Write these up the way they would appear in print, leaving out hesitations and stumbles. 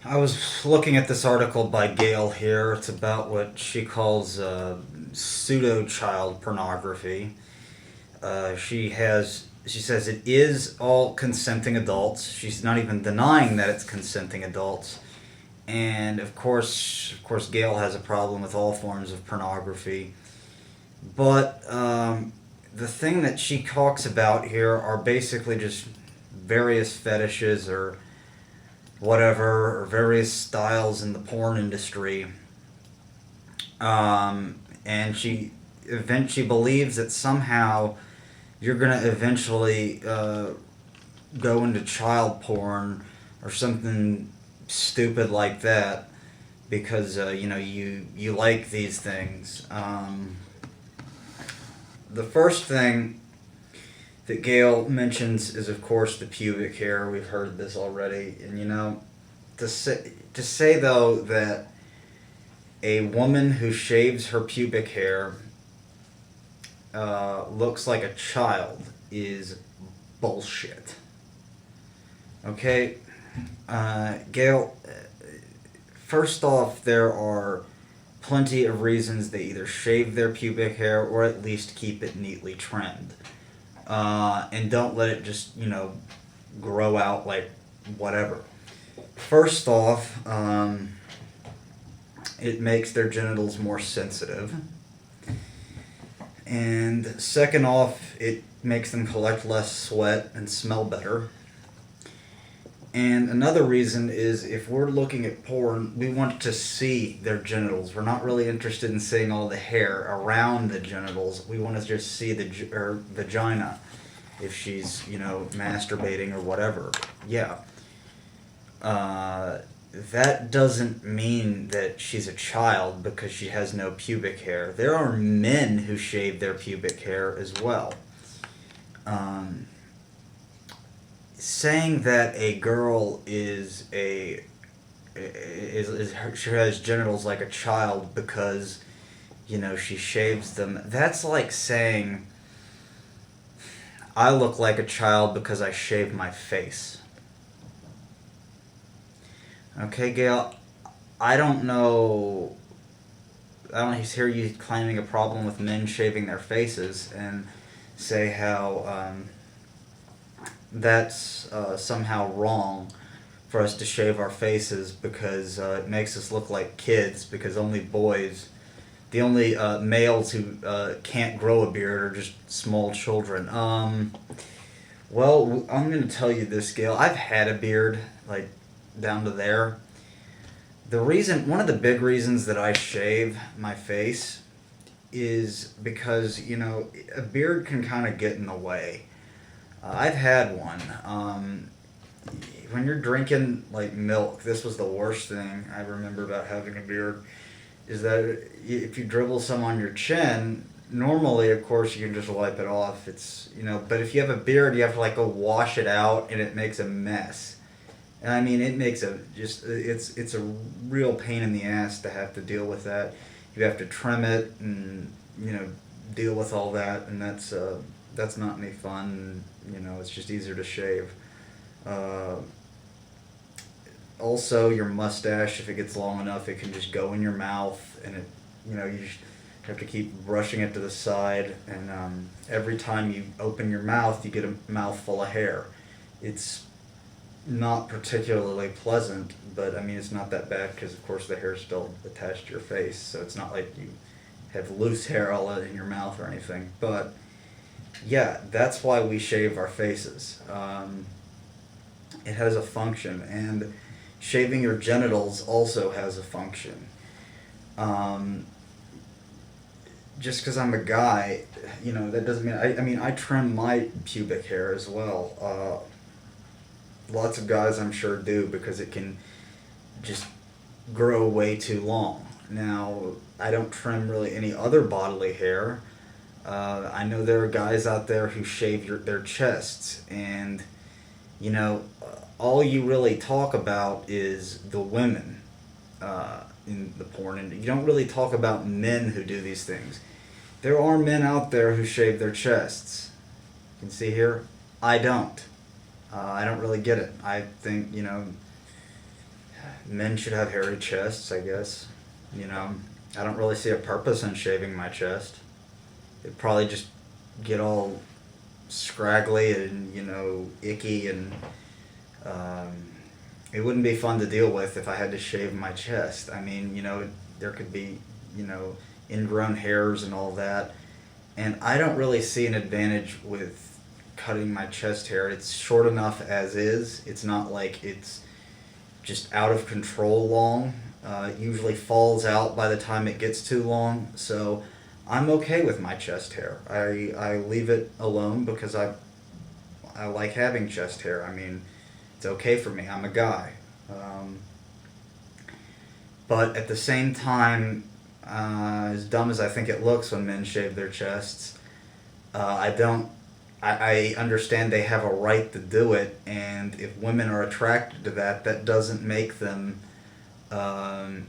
I was looking at this article by Gail here. It's about what she calls pseudo child pornography. She says it is all consenting adults. She's not even denying that it's consenting adults. And of course, Gail has a problem with all forms of pornography. But the thing that she talks about here are basically just various fetishes or whatever, or various styles in the porn industry. And she believes that somehow you're going to eventually go into child porn or something stupid like that because you like these things. The first thing that Gail mentions is, of course, the pubic hair. We've heard this already, and to say though that a woman who shaves her pubic hair looks like a child is bullshit. Okay, Gail. First off, there are plenty of reasons they either shave their pubic hair or at least keep it neatly trimmed. And don't let it just, grow out like whatever. First off, it makes their genitals more sensitive. And second off, it makes them collect less sweat and smell better. And another reason is if we're looking at porn, we want to see their genitals. We're not really interested in seeing all the hair around the genitals. We want to just see her vagina if she's, masturbating or whatever. Yeah. That doesn't mean that she's a child because she has no pubic hair. There are men who shave their pubic hair as well. Saying that a girl she has genitals like a child because she shaves them, that's like saying I look like a child because I shave my face. Okay, Gail, I don't know. I don't hear you claiming a problem with men shaving their faces and say how that's somehow wrong for us to shave our faces because it makes us look like kids because the only males who can't grow a beard are just small children. Well, I'm going to tell you this, Gail. I've had a beard, like down to there. One of the big reasons that I shave my face is because, a beard can kind of get in the way. I've had one. When you're drinking like milk, this was the worst thing I remember about having a beard. Is that if you dribble some on your chin, normally, of course, you can just wipe it off. But if you have a beard, you have to like go wash it out, and it makes a mess. And I mean, it makes it's a real pain in the ass to have to deal with that. You have to trim it and deal with all that, and that's not any fun. It's just easier to shave. Uh, Also, your mustache, if it gets long enough, it can just go in your mouth, and you just have to keep brushing it to the side. And every time you open your mouth, you get a mouthful of hair. It's not particularly pleasant, but I mean, it's not that bad because, of course, the hair's still attached to your face, so it's not like you have loose hair all in your mouth or anything. But yeah, that's why we shave our faces. It has a function, and shaving your genitals also has a function. Um, just because I'm a guy, that doesn't mean I mean I trim my pubic hair as well. Lots of guys I'm sure do because it can just grow way too long. Now I don't trim really any other bodily hair. I know there are guys out there who shave their chests, and you know, all you really talk about is the women in the porn, and you don't really talk about men who do these things. There are men out there who shave their chests. You can see here, I don't. I don't really get it. I think, Men should have hairy chests, I guess. You know, I don't really see a purpose in shaving my chest. It'd probably just get all scraggly and, icky, and um, it wouldn't be fun to deal with if I had to shave my chest. I mean, there could be, ingrown hairs and all that. And I don't really see an advantage with cutting my chest hair. It's short enough as is. It's not like it's just out of control long. It usually falls out by the time it gets too long. So I'm okay with my chest hair. I leave it alone because I like having chest hair. I mean, it's okay for me. I'm a guy. But at the same time, as dumb as I think it looks when men shave their chests, I don't. I understand they have a right to do it, and if women are attracted to that, that doesn't make them, child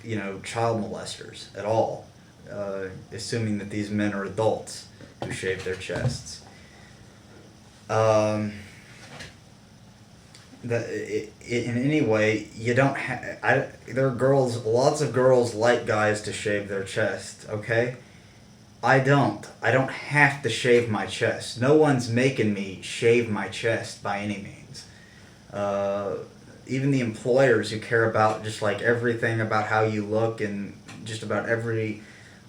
molesters at all. Assuming that these men are adults who shave their chests. In any way, you don't there are lots of girls like guys to shave their chest, okay? I don't have to shave my chest. No one's making me shave my chest by any means. Even the employers who care about just like everything about how you look and just about every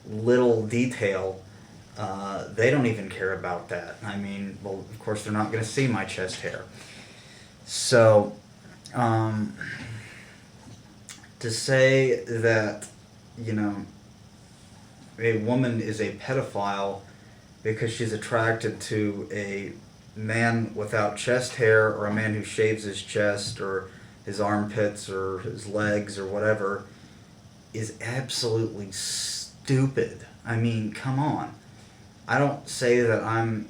little detail, they don't even care about that. I mean, well, of course they're not going to see my chest hair. So, to say that, a woman is a pedophile because she's attracted to a man without chest hair, or a man who shaves his chest or his armpits or his legs or whatever, is absolutely stupid. I mean, come on. I don't say that I'm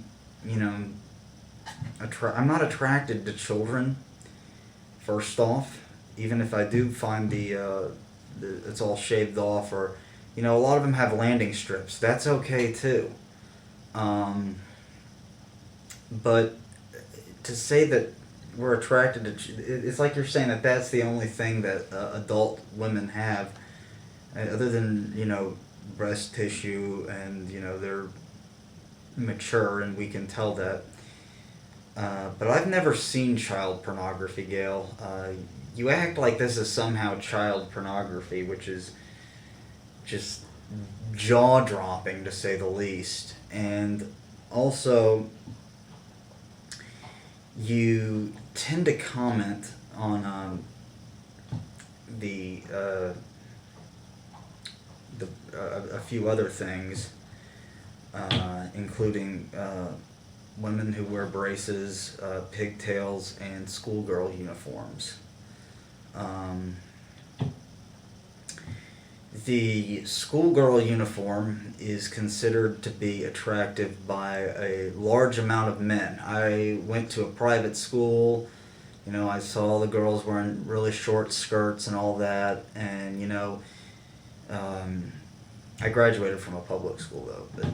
I'm not attracted to children, first off, even if I do find it's all shaved off, or a lot of them have landing strips. That's okay too. But to say that we're attracted to, it's like you're saying that that's the only thing that adult women have, other than breast tissue, and they're mature and we can tell that. But I've never seen child pornography, Gail. You act like this is somehow child pornography, which is just jaw-dropping, to say the least. And also, you tend to comment on a few other things, including women who wear braces, pigtails, and schoolgirl uniforms. The schoolgirl uniform is considered to be attractive by a large amount of men. I went to a private school. I saw the girls wearing really short skirts and all that, and I graduated from a public school though, but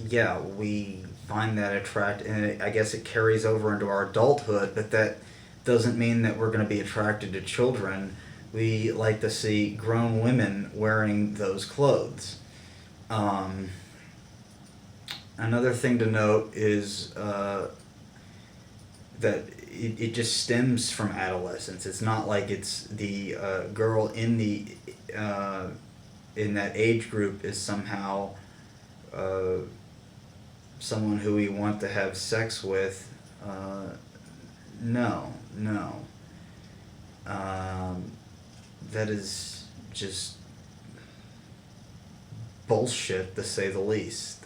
yeah, we find that attractive, and I guess it carries over into our adulthood, but that doesn't mean that we're going to be attracted to children. We like to see grown women wearing those clothes. Another thing to note is that it just stems from adolescence. It's not like it's the girl in that age group is somehow someone who we want to have sex with. No. That is just bullshit, to say the least.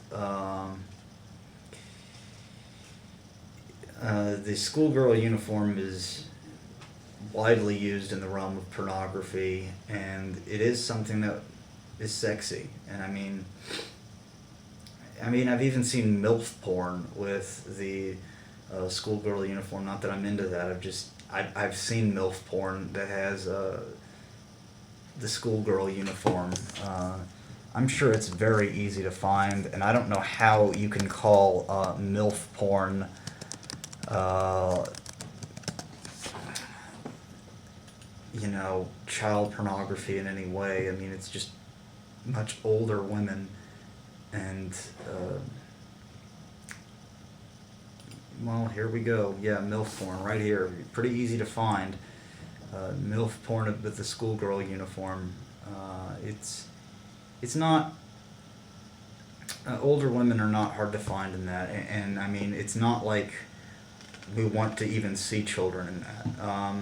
The schoolgirl uniform is widely used in the realm of pornography, and it is something that is sexy. And I mean, I've even seen MILF porn with the schoolgirl uniform. Not that I'm into that. I've seen MILF porn that has the schoolgirl uniform. I'm sure it's very easy to find, and I don't know how you can call MILF porn child pornography in any way. I mean, it's just much older women, and well, here we go. Yeah, MILF porn right here. Pretty easy to find. MILF porn with the schoolgirl uniform. It's not. Older women are not hard to find in that, and I mean, it's not like we want to even see children in that.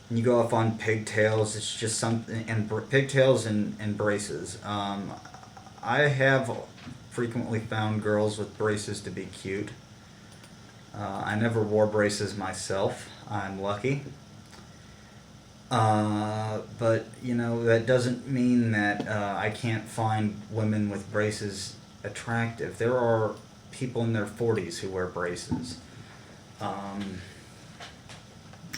You go off on pigtails. It's just something, and pigtails and braces. I have frequently found girls with braces to be cute. I never wore braces myself. I'm lucky. But that doesn't mean that I can't find women with braces attractive. There are people in their 40s who wear braces.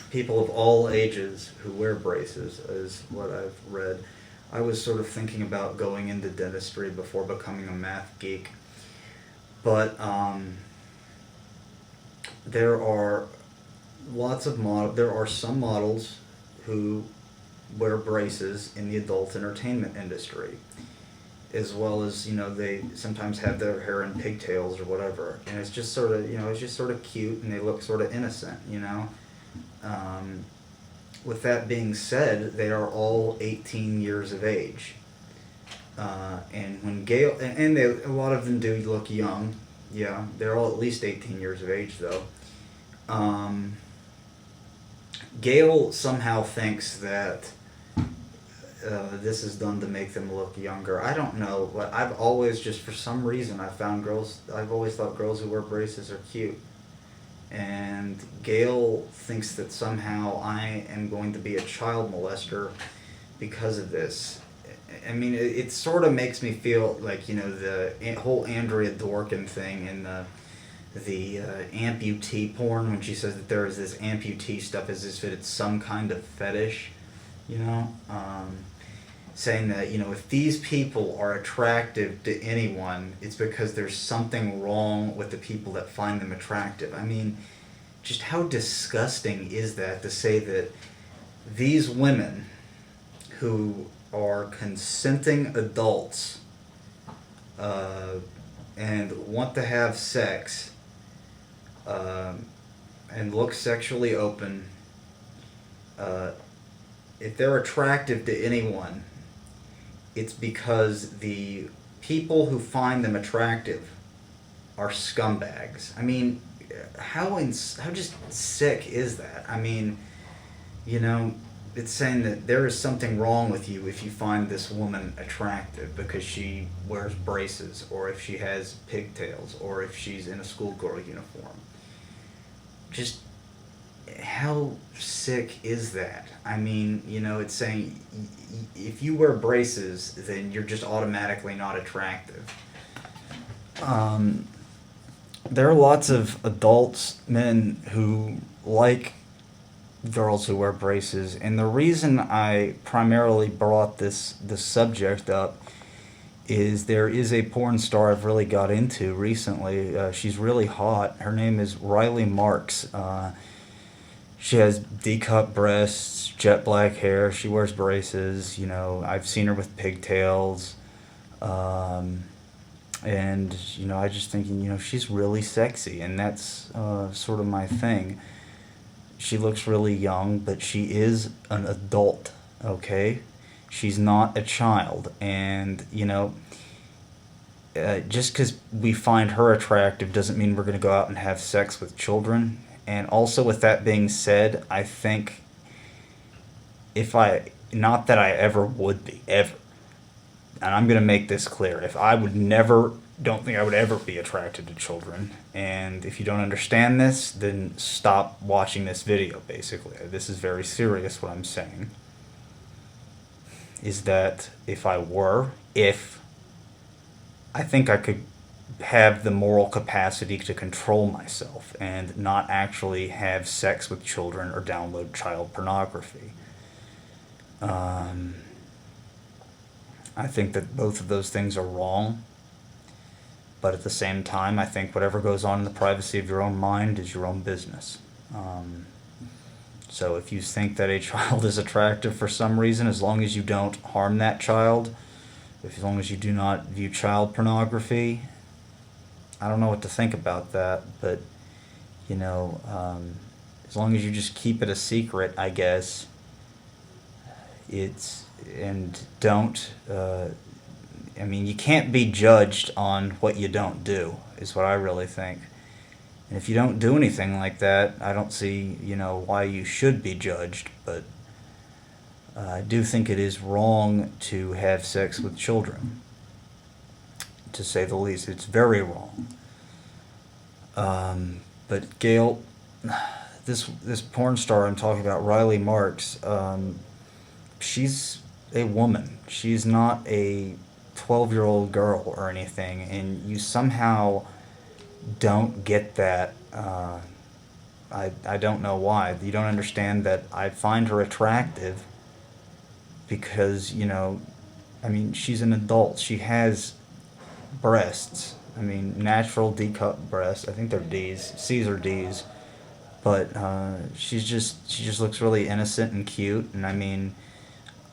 People of all ages who wear braces is what I've read. I was sort of thinking about going into dentistry before becoming a math geek, but there are there are some models who wear braces in the adult entertainment industry, as well as they sometimes have their hair in pigtails or whatever, and it's just sort of cute, and they look sort of innocent. With that being said, they are all 18 years of age, and when Gail and a lot of them do look young. Yeah, they're all at least 18 years of age though. Gail somehow thinks that this is done to make them look younger. I don't know, but I've always for some reason, I've always thought girls who wear braces are cute. And Gail thinks that somehow I am going to be a child molester because of this. I mean, it sort of makes me feel like, the whole Andrea Dworkin thing and the amputee porn, when she says that there is this amputee stuff as if it's some kind of fetish, saying that, if these people are attractive to anyone, it's because there's something wrong with the people that find them attractive. I mean, just how disgusting is that to say that these women who are consenting adults and want to have sex and look sexually open, if they're attractive to anyone, it's because the people who find them attractive are scumbags. I mean, how just sick is that? I mean, it's saying that there is something wrong with you if you find this woman attractive because she wears braces, or if she has pigtails, or if she's in a schoolgirl uniform. Just how sick is that? I mean, it's saying if you wear braces, then you're just automatically not attractive. There are lots of men who like girls who wear braces, and the reason I primarily brought this subject up is there is a porn star I've really got into recently. She's really hot. Her name is Riley Marks. She has D-cup breasts, jet black hair. She wears braces. I've seen her with pigtails. And, I just think, she's really sexy, and that's sort of my thing. She looks really young, but she is an adult, okay? She's not a child, and, just because we find her attractive doesn't mean we're going to go out and have sex with children. And also, with that being said, I think not that I ever would be, ever, and I'm going to make this clear, don't think I would ever be attracted to children. And if you don't understand this, then stop watching this video, basically. This is very serious, what I'm saying. Is that if I think I could have the moral capacity to control myself and not actually have sex with children or download child pornography. I think that both of those things are wrong, but at the same time, I think whatever goes on in the privacy of your own mind is your own business. So if you think that a child is attractive for some reason, as long as you don't harm that child, as long as you do not view child pornography, I don't know what to think about that, but as long as you just keep it a secret, I guess, and don't, you can't be judged on what you don't do, is what I really think. And if you don't do anything like that, I don't see, why you should be judged, but I do think it is wrong to have sex with children, to say the least. It's very wrong. But Gail, this porn star I'm talking about, Riley Marks, she's a woman. She's not a 12-year-old girl or anything, and you somehow don't get that. I don't know why. You don't understand that I find her attractive because, she's an adult. She has breasts. Natural D-cup breasts. I think they're D's. C's or D's. But she just looks really innocent and cute. And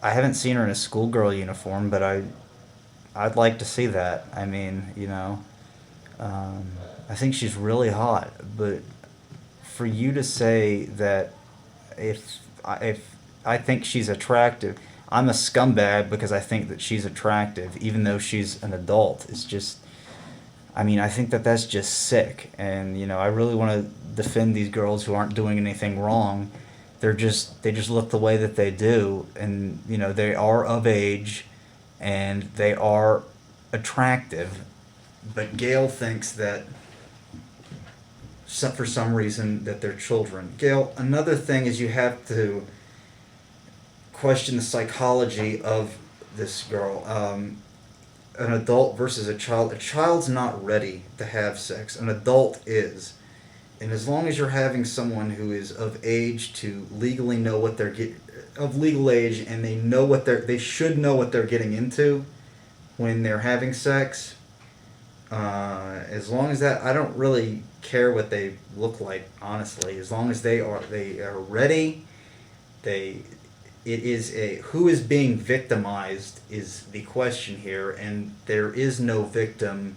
I haven't seen her in a schoolgirl uniform, but I'd like to see that. I think she's really hot. But for you to say that if I think she's attractive, I'm a scumbag because I think that she's attractive, even though she's an adult. It's just, I think that that's just sick. And, I really want to defend these girls who aren't doing anything wrong. They just look the way that they do. And, they are of age and they are attractive. But Gail thinks that for some reason that they're children. Gail, another thing is you have to question the psychology of this girl. An adult versus a child. A child's not ready to have sex. An adult is. And as long as you're having someone who is of age to legally know what they're of legal age, and they should know what they're getting into when they're having sex, as long as that, I don't really care what they look like, honestly. As long as they are ready, it is who is being victimized is the question here, and there is no victim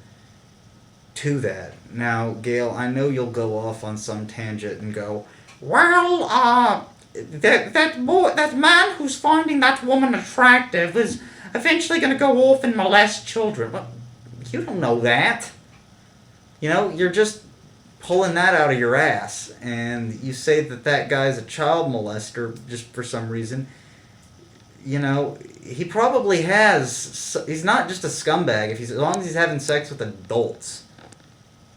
to that. Now, Gail, I know you'll go off on some tangent and go, well, that man who's finding that woman attractive is eventually going to go off and molest children. Well, you don't know that. You're just pulling that out of your ass, and you say that guy's a child molester just for some reason. He probably has. He's not just a scumbag as long as he's having sex with adults.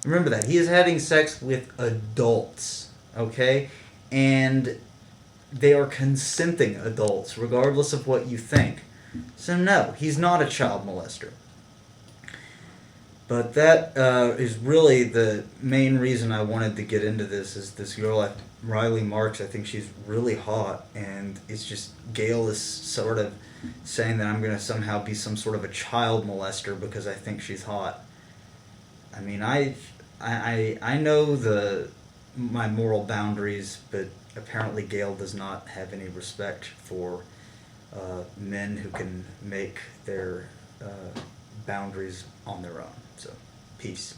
Remember that. He is having sex with adults, okay? And they are consenting adults, regardless of what you think. So no, he's not a child molester. But that is really the main reason I wanted to get into this, is this girl, Riley Marks. I think she's really hot, and it's just Gail is sort of saying that I'm going to somehow be some sort of a child molester because I think she's hot. I know my moral boundaries, but apparently Gail does not have any respect for men who can make their boundaries on their own. So, peace.